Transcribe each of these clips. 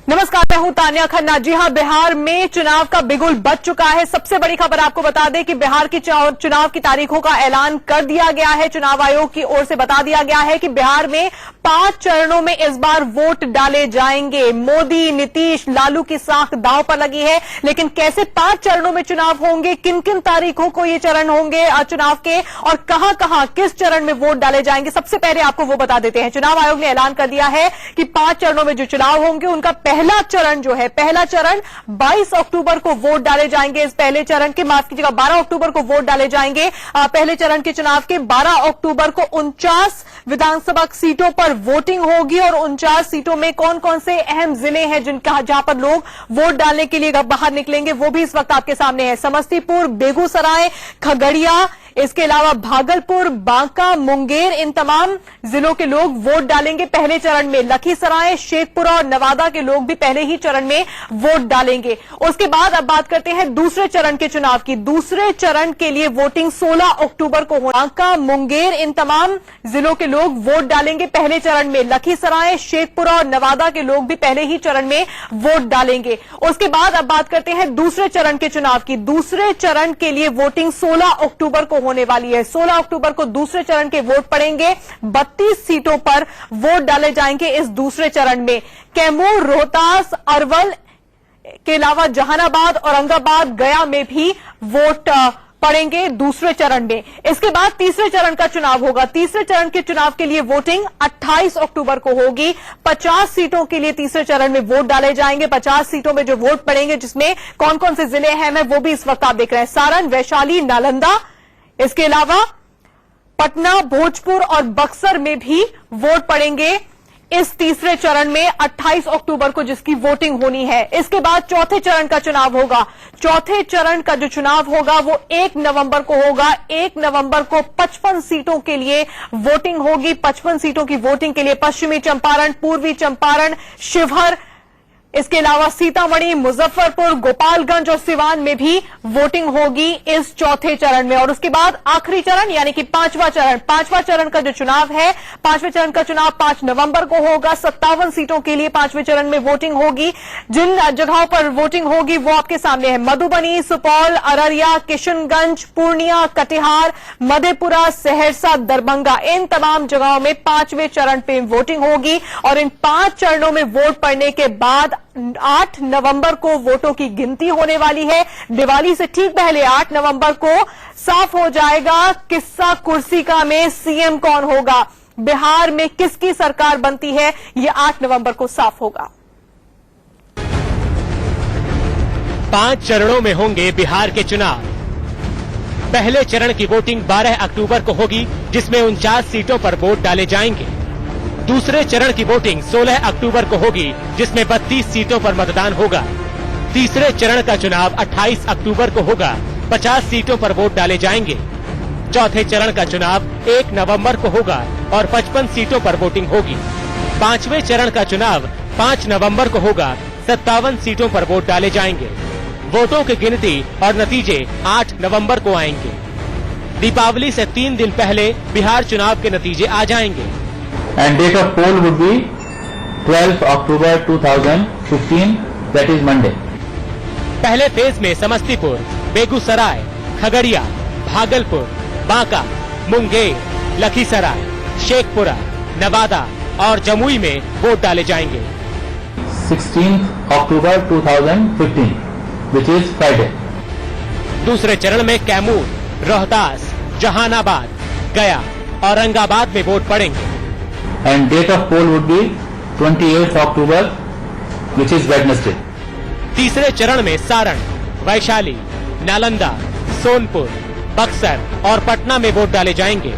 नमस्कार, मैं हूं तानिया खन्ना। जी हां, बिहार में चुनाव का बिगुल बज चुका है। सबसे बड़ी खबर आपको बता दें कि बिहार की चुनाव की तारीखों का ऐलान कर दिया गया है। चुनाव आयोग की ओर से बता दिया गया है कि बिहार में 5 चरणों में इस बार वोट डाले जाएंगे। मोदी, नीतीश, लालू की साख दांव पर लगी है, लेकिन कैसे 5 चरणों में चुनाव होंगे, किन किन तारीखों को ये चरण होंगे चुनाव के, और कहां कहां किस चरण में वोट डाले जाएंगे, सबसे पहले आपको वो बता देते हैं। चुनाव आयोग ने ऐलान कर दिया है कि 5 चरणों में जो चुनाव होंगे उनका पहला चरण 22 अक्टूबर को वोट डाले जाएंगे। इस पहले चरण के 12 अक्टूबर को वोट डाले जाएंगे। पहले चरण के चुनाव के 12 अक्टूबर को 49 विधानसभा सीटों पर वोटिंग होगी और 49 सीटों में कौन कौन से अहम जिले हैं जहां पर लोग वोट डालने के लिए बाहर निकलेंगे, वो भी इस वक्त आपके सामने है। समस्तीपुर, बेगूसराय, खगड़िया, इसके अलावा भागलपुर, बांका, मुंगेर, इन तमाम जिलों के लोग वोट डालेंगे पहले चरण में। लखीसराय, शेखपुरा और नवादा के लोग भी पहले ही चरण में वोट डालेंगे। उसके बाद अब बात करते हैं दूसरे चरण के चुनाव की। दूसरे चरण के लिए वोटिंग 16 अक्टूबर को होगी। बांका, मुंगेर, इन तमाम जिलों के लोग वोट डालेंगे पहले चरण में। लखीसराय, शेखपुरा और नवादा के लोग भी पहले ही चरण में वोट डालेंगे। उसके बाद अब बात करते हैं दूसरे चरण के चुनाव की। दूसरे चरण के लिए वोटिंग 16 अक्टूबर को होने वाली है। 16 अक्टूबर को दूसरे चरण के वोट पड़ेंगे। 32 सीटों पर वोट डाले जाएंगे इस दूसरे चरण में। कैमूर, रोहतास, अरवल के अलावा जहानाबाद, औरंगाबाद, गया में भी वोट पड़ेंगे दूसरे चरण में। इसके बाद तीसरे चरण का चुनाव होगा। तीसरे चरण के चुनाव के लिए वोटिंग 28 अक्टूबर को होगी। 50 सीटों के लिए तीसरे चरण में वोट डाले जाएंगे। 50 सीटों में जो वोट पड़ेंगे, जिसमें कौन कौन से जिले हैं वो भी इस वक्त आप देख रहे हैं। सारण, वैशाली, नालंदा, इसके अलावा पटना, भोजपुर और बक्सर में भी वोट पड़ेंगे इस तीसरे चरण में 28 अक्टूबर को, जिसकी वोटिंग होनी है। इसके बाद चौथे चरण का चुनाव होगा। चौथे चरण का जो चुनाव होगा वो 1 नवंबर को होगा। 1 नवंबर को 55 सीटों के लिए वोटिंग होगी। 55 सीटों की वोटिंग के लिए पश्चिमी चंपारण, पूर्वी चंपारण, शिवहर, इसके अलावा सीतामढ़ी, मुजफ्फरपुर, गोपालगंज और सिवान में भी वोटिंग होगी इस चौथे चरण में। और उसके बाद आखिरी चरण यानी कि पांचवां चरण का जो चुनाव है, पांचवें चरण का चुनाव 5 नवंबर को होगा। 57 सीटों के लिए पांचवें चरण में वोटिंग होगी। जिन जगहों पर वोटिंग होगी वो आपके सामने है। मधुबनी, सुपौल, अररिया, किशनगंज, पूर्णिया, कटिहार, मधेपुरा, सहरसा, दरभंगा, इन तमाम जगहों में 5वें चरण पे वोटिंग होगी। और इन 5 चरणों में वोट पड़ने के बाद 8 नवंबर को वोटों की गिनती होने वाली है। दिवाली से ठीक पहले 8 नवंबर को साफ हो जाएगा किस्सा कुर्सी का में सीएम कौन होगा। बिहार में किसकी सरकार बनती है, यह 8 नवंबर को साफ होगा। 5 चरणों में होंगे बिहार के चुनाव। पहले चरण की वोटिंग 12 अक्टूबर को होगी, जिसमें 49 सीटों पर वोट डाले जाएंगे। दूसरे चरण की वोटिंग 16 अक्टूबर को होगी, जिसमें 32 सीटों पर मतदान होगा। तीसरे चरण का चुनाव 28 अक्टूबर को होगा। 50 सीटों पर वोट डाले जाएंगे। चौथे चरण का चुनाव 1 नवंबर को होगा और 55 सीटों पर वोटिंग होगी। पांचवें चरण का चुनाव 5 नवंबर को होगा। 57 सीटों पर वोट डाले जाएंगे। वोटों की गिनती और नतीजे 8 नवंबर को आएंगे। दीपावली से 3 दिन पहले बिहार चुनाव के नतीजे आ जाएंगे। And date of poll would be 12 October 2015, that is Monday. पहले फेज में समस्तीपुर, बेगूसराय, खगड़िया, भागलपुर, बांका, मुंगेर, लखीसराय, शेखपुरा, नवादा और जमुई में वोट डाले जाएंगे। 16th October 2015, which is Friday. दूसरे चरण में कैमूर, रोहतास, जहानाबाद, गया, औरंगाबाद में वोट पड़ेंगे। And date of poll would be 28th October, which is Wednesday. तीसरे चरण में सारण, वैशाली, नालंदा, सोनपुर, बक्सर और पटना में वोट डाले जाएंगे।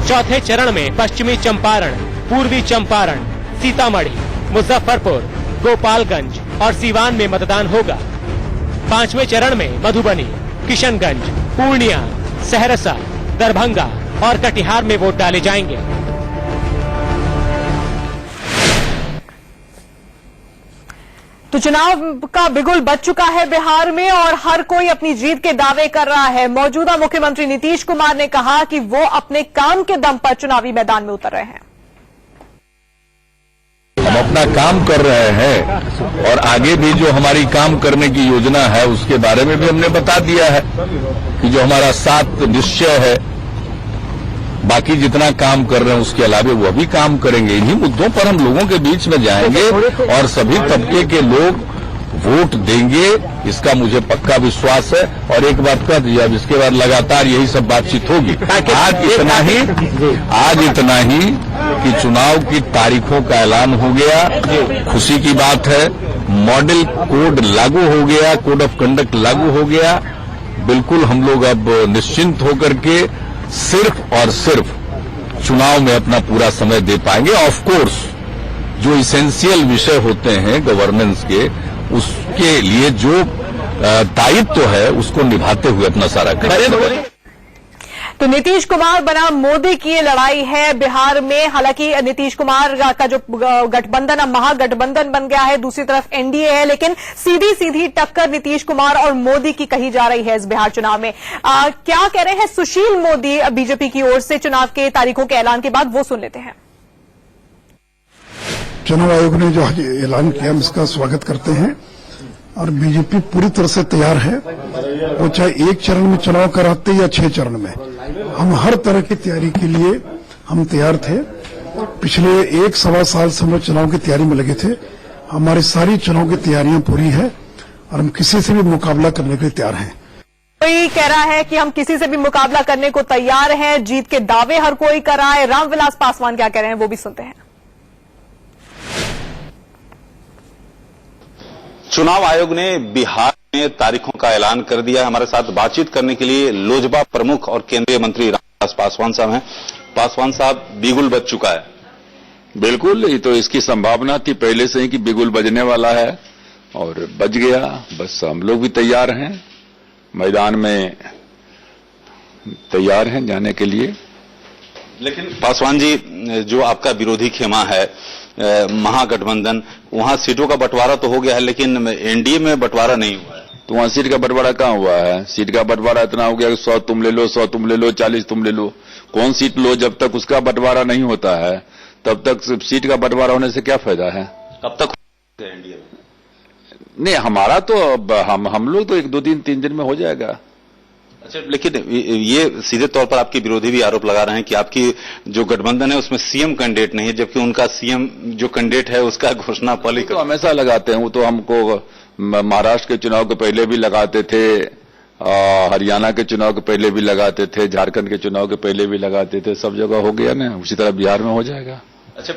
चौथे चरण में पश्चिमी चंपारण, पूर्वी चंपारण, सीतामढ़ी, मुजफ्फरपुर, गोपालगंज और सिवान में मतदान होगा। पांचवें चरण में मधुबनी, किशनगंज, पूर्णिया, सहरसा, दरभंगा और कटिहार में वोट डाले जाएंगे। तो चुनाव का बिगुल बज चुका है बिहार में और हर कोई अपनी जीत के दावे कर रहा है। मौजूदा मुख्यमंत्री नीतीश कुमार ने कहा कि वो अपने काम के दम पर चुनावी मैदान में उतर रहे हैं। हम अपना काम कर रहे हैं और आगे भी जो हमारी काम करने की योजना है उसके बारे में भी हमने बता दिया है कि जो हमारा 7 निश्चय है, बाकी जितना काम कर रहे हैं उसके अलावा वह भी काम करेंगे। इन्हीं मुद्दों पर हम लोगों के बीच में जाएंगे और सभी तबके के लोग वोट देंगे, इसका मुझे पक्का विश्वास है। और एक बात कह दीजिए, अब इसके बाद लगातार यही सब बातचीत होगी। आज इतना ही कि चुनाव की तारीखों का ऐलान हो गया, खुशी की बात है। मॉडल कोड लागू हो गया, कोड ऑफ कंडक्ट लागू हो गया। बिल्कुल हम लोग अब निश्चिंत होकर के सिर्फ और सिर्फ चुनाव में अपना पूरा समय दे पाएंगे। ऑफ कोर्स जो इसेंशियल विषय होते हैं गवर्नेंस के, उसके लिए जो दायित्व है उसको निभाते हुए अपना सारा करें। तो नीतीश कुमार बना मोदी की ये लड़ाई है बिहार में। हालांकि नीतीश कुमार का जो गठबंधन अब महागठबंधन बन गया है, दूसरी तरफ एनडीए है, लेकिन सीधी सीधी टक्कर नीतीश कुमार और मोदी की कही जा रही है इस बिहार चुनाव में। क्या कह रहे हैं सुशील मोदी बीजेपी की ओर से चुनाव के तारीखों के ऐलान के बाद, वो सुन लेते हैं। चुनाव आयोग ने जो आज ऐलान किया हम इसका स्वागत करते हैं और बीजेपी पूरी तरह से तैयार है। वो चाहे एक चरण में चुनाव कराते या 6 चरण में, हम हर तरह की तैयारी के लिए हम तैयार थे। पिछले 1-1.25 साल से हम लोग चुनाव की तैयारी में लगे थे। हमारी सारी चुनाव की तैयारियां पूरी है और हम किसी से भी मुकाबला करने के लिए तैयार हैं। कोई कह रहा है कि हम किसी से भी मुकाबला करने को तैयार हैं, जीत के दावे हर कोई कर रहा है। रामविलास पासवान क्या कह रहे हैं, वो भी सुनते हैं। चुनाव आयोग ने बिहार में तारीखों का ऐलान कर दिया है। हमारे साथ बातचीत करने के लिए लोजपा प्रमुख और केंद्रीय मंत्री रामविलास पासवान साहब हैं। पासवान साहब, बिगुल बज चुका है। बिल्कुल, ये तो इसकी संभावना थी पहले से ही कि बिगुल बजने वाला है और बज गया। बस हम लोग भी तैयार हैं, मैदान में तैयार हैं जाने के लिए। लेकिन पासवान जी, जो आपका विरोधी खेमा है महागठबंधन, वहां सीटों का बंटवारा तो हो गया है, लेकिन एनडीए में बंटवारा नहीं हुआ है। तो वहां सीट का बंटवारा कहाँ हुआ है? सीट का बंटवारा इतना हो गया कि 100 तुम ले लो, 100 तुम ले लो, 40 तुम ले लो। कौन सीट लो? जब तक उसका बंटवारा नहीं होता है तब तक सीट का बंटवारा होने से क्या फायदा है? कब तक एनडीए में? नहीं, हमारा तो हम लोग तो 1, 2 दिन 3 दिन में हो जाएगा। अच्छा, लेकिन ये सीधे तौर पर आपके विरोधी भी आरोप लगा रहे हैं कि आपकी जो गठबंधन है उसमें सीएम कैंडिडेट नहीं है, जबकि उनका सीएम जो कैंडिडेट है उसका घोषणा पहले तो हमेशा लगाते हैं। वो तो हमको महाराष्ट्र के चुनाव के पहले भी लगाते थे, हरियाणा के चुनाव के पहले भी लगाते थे, झारखंड के चुनाव के पहले भी लगाते थे। सब जगह हो गया ना, उसी तरह बिहार में हो जाएगा। अच्छा,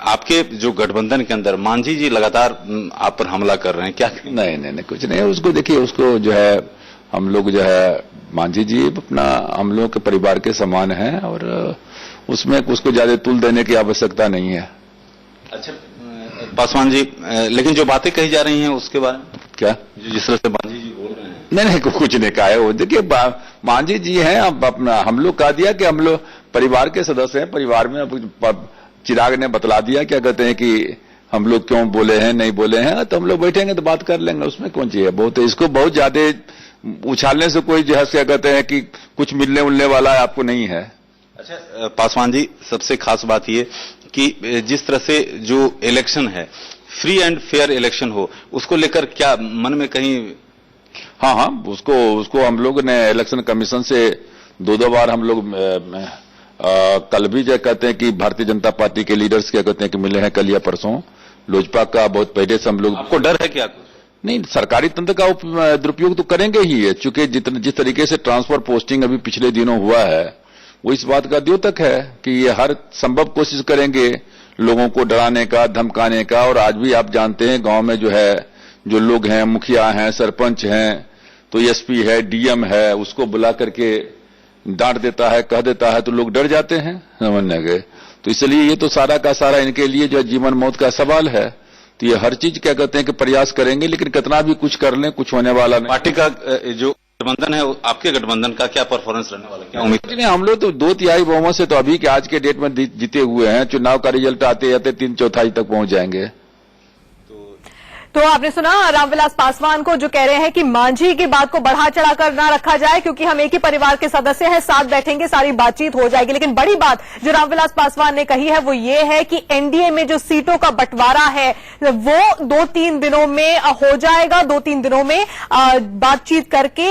आपके जो गठबंधन के अंदर मांझी जी लगातार आप पर हमला कर रहे हैं, क्या? नहीं, कुछ नहीं। उसको देखिए, उसको जो है हम लोग जो है मांझी जी अपना हम लोग के परिवार के समान हैं और उसमें उसको ज्यादा तुल देने की आवश्यकता नहीं है। अच्छा पासवान जी, लेकिन जो बातें कही जा रही हैं उसके बारे में क्या? जिस तरह से मांझी जी बोल रहे हैं। नहीं, कुछ नहीं कहा है। वो देखिए, मांझी जी हैं, अब अपना हम लोग कह दिया कि हम लोग परिवार के सदस्य हैं। परिवार में चिराग ने बतला दिया, क्या कहते हैं कि हम लोग क्यों बोले हैं, नहीं बोले हैं। तो हम लोग बैठेंगे तो बात कर लेंगे, उसमें कौन चीज है। बहुत इसको बहुत ज्यादा उछालने से कोई जो है क्या कहते हैं कि कुछ मिलने उलने वाला है आपको नहीं है। अच्छा पासवान जी, सबसे खास बात ये कि जिस तरह से जो इलेक्शन है, फ्री एंड फेयर इलेक्शन हो, उसको लेकर क्या मन में कहीं? हाँ, उसको हम लोग ने इलेक्शन कमीशन से 2 बार हम लोग कल भी जो कहते हैं कि भारतीय जनता पार्टी के लीडर्स क्या कहते हैं कि मिले हैं कल या परसों। लोजपा का बहुत पहले से हम लोग। आपको डर है क्या कुछ? नहीं, सरकारी तंत्र का दुरुपयोग तो करेंगे ही है, चूंकि जिस तरीके से ट्रांसफर पोस्टिंग अभी पिछले दिनों हुआ है वो इस बात का द्योतक है कि ये हर संभव कोशिश करेंगे लोगों को डराने का, धमकाने का। और आज भी आप जानते हैं गांव में जो है जो लोग हैं, मुखिया हैं, सरपंच हैं, तो एसपी है, डीएम है, उसको बुला करके डांट देता है, कह देता है, तो लोग डर जाते हैं समझने के। तो इसलिए ये तो सारा का सारा इनके लिए जो जीवन मौत का सवाल है। तो ये हर चीज क्या कहते हैं कि प्रयास करेंगे, लेकिन कितना भी कुछ कर लें कुछ होने वाला नहीं। पार्टी का जो गठबंधन है, आपके गठबंधन का क्या परफॉर्मेंस रहने वाला है, क्या उम्मीद? नहीं, हम लोग तो 2/3 बहुमत से तो अभी के आज के डेट में जीते हुए हैं। चुनाव का रिजल्ट आते आते 3/4 तक पहुंच जाएंगे। तो आपने सुना रामविलास पासवान को, जो कह रहे हैं कि मांझी की बात को बढ़ा चढ़ाकर ना रखा जाए, क्योंकि हम एक ही परिवार के सदस्य हैं, साथ बैठेंगे, सारी बातचीत हो जाएगी। लेकिन बड़ी बात जो रामविलास पासवान ने कही है वो ये है कि एनडीए में जो सीटों का बंटवारा है वो 2-3 दिनों में हो जाएगा। 2-3 दिनों में बातचीत करके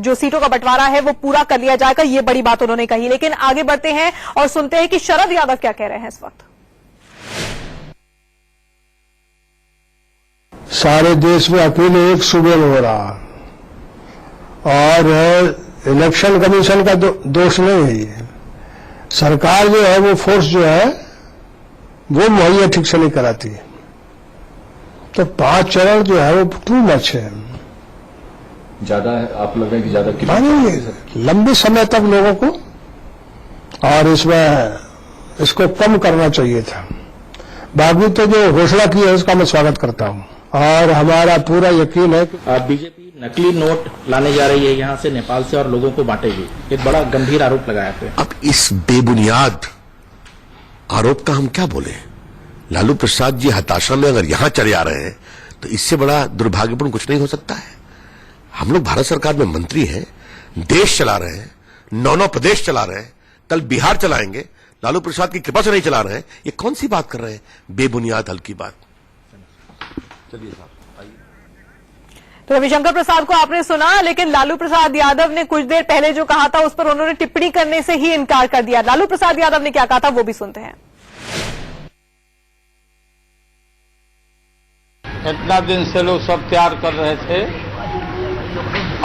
जो सीटों का बंटवारा है वो पूरा कर लिया जाएगा। ये बड़ी बात उन्होंने कही। लेकिन आगे बढ़ते हैं और सुनते हैं कि शरद यादव क्या कह रहे हैं इस वक्त। सारे देश में अकेले एक सूबे में हो रहा और इलेक्शन कमीशन का दोष नहीं है ये। सरकार जो है वो फोर्स जो है वो मुहैया ठीक से नहीं कराती। तो 5 चरण जो है वो टू मच है, ज्यादा है। आप लग रहे हैं कि ज्यादा नहीं, लंबे समय तक लोगों को, और इसमें इसको कम करना चाहिए था। बाकी तो जो घोषणा की है उसका मैं स्वागत करता हूं और हमारा पूरा यकीन है कि बीजेपी नकली नोट लाने जा रही है यहाँ से, नेपाल से, और लोगों को बांटेगी। एक बड़ा गंभीर आरोप लगाया है। अब इस बेबुनियाद आरोप का हम क्या बोले? लालू प्रसाद जी हताशा में अगर यहां चले आ रहे हैं तो इससे बड़ा दुर्भाग्यपूर्ण कुछ नहीं हो सकता है। हम लोग भारत सरकार में मंत्री हैं, देश चला रहे हैं, 9 प्रदेश चला रहे हैं, कल बिहार चलाएंगे। लालू प्रसाद की कृपा से नहीं चला रहे हैं। ये कौन सी बात कर रहे हैं? बेबुनियाद हल्की बात। चलिए साहब, तो रविशंकर प्रसाद को आपने सुना, लेकिन लालू प्रसाद यादव ने कुछ देर पहले जो कहा था उस पर उन्होंने टिप्पणी करने से ही इनकार कर दिया। लालू प्रसाद यादव ने क्या कहा था वो भी सुनते हैं। इतना दिन से लोग सब तैयार कर रहे थे,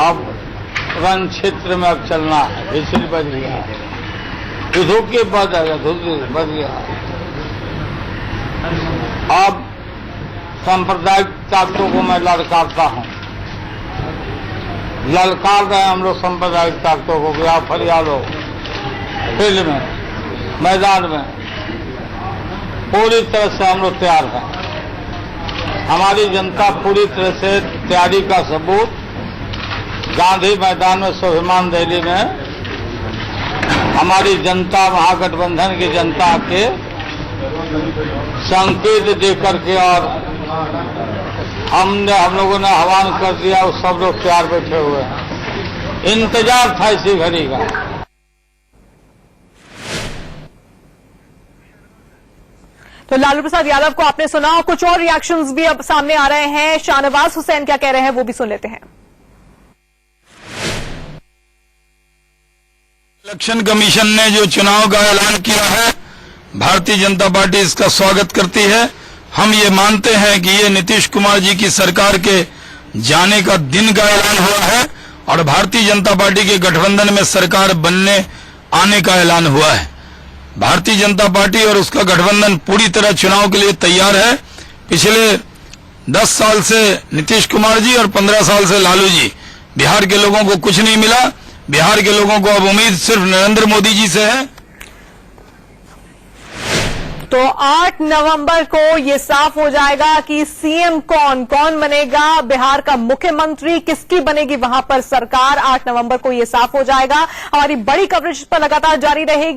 अब रण क्षेत्र में अब चलना है, हिस्ट्री बज गया, धुके बज गया, धुके बज गया। अब सांप्रदायिक ताकतों को मैं ललकारता हूं, ललकार रहे हम लोग सांप्रदायिक ताकतों को कि आप फरियाद हो फील्ड में, मैदान में, पूरी तरह से हम लोग तैयार हैं। हमारी जनता पूरी तरह से तैयारी का सबूत गांधी मैदान में, स्वाभिमान रैली में हमारी जनता, महागठबंधन की जनता के संकेत देकर के और हम लोगों ने आह्वान कर दिया, उस सब लोग तैयार बैठे हुए हैं। इंतजार था इसी घड़ी का। तो लालू प्रसाद यादव को आपने सुना और कुछ और रिएक्शंस भी अब सामने आ रहे हैं। शाहनवाज हुसैन क्या कह रहे हैं वो भी सुन लेते हैं। इलेक्शन कमीशन ने जो चुनाव का ऐलान किया है, भारतीय जनता पार्टी इसका स्वागत करती है। हम ये मानते हैं कि ये नीतीश कुमार जी की सरकार के जाने का दिन का ऐलान हुआ है और भारतीय जनता पार्टी के गठबंधन में सरकार बनने आने का ऐलान हुआ है। भारतीय जनता पार्टी और उसका गठबंधन पूरी तरह चुनाव के लिए तैयार है। पिछले 10 साल से नीतीश कुमार जी और 15 साल से लालू जी, बिहार के लोगों को कुछ नहीं मिला। बिहार के लोगों को अब उम्मीद सिर्फ नरेंद्र मोदी जी से है। तो 8 नवंबर को ये साफ हो जाएगा कि सीएम कौन बनेगा, बिहार का मुख्यमंत्री किसकी बनेगी वहां पर सरकार। 8 नवंबर को ये साफ हो जाएगा। हमारी बड़ी कवरेज पर लगातार जारी रहेगी।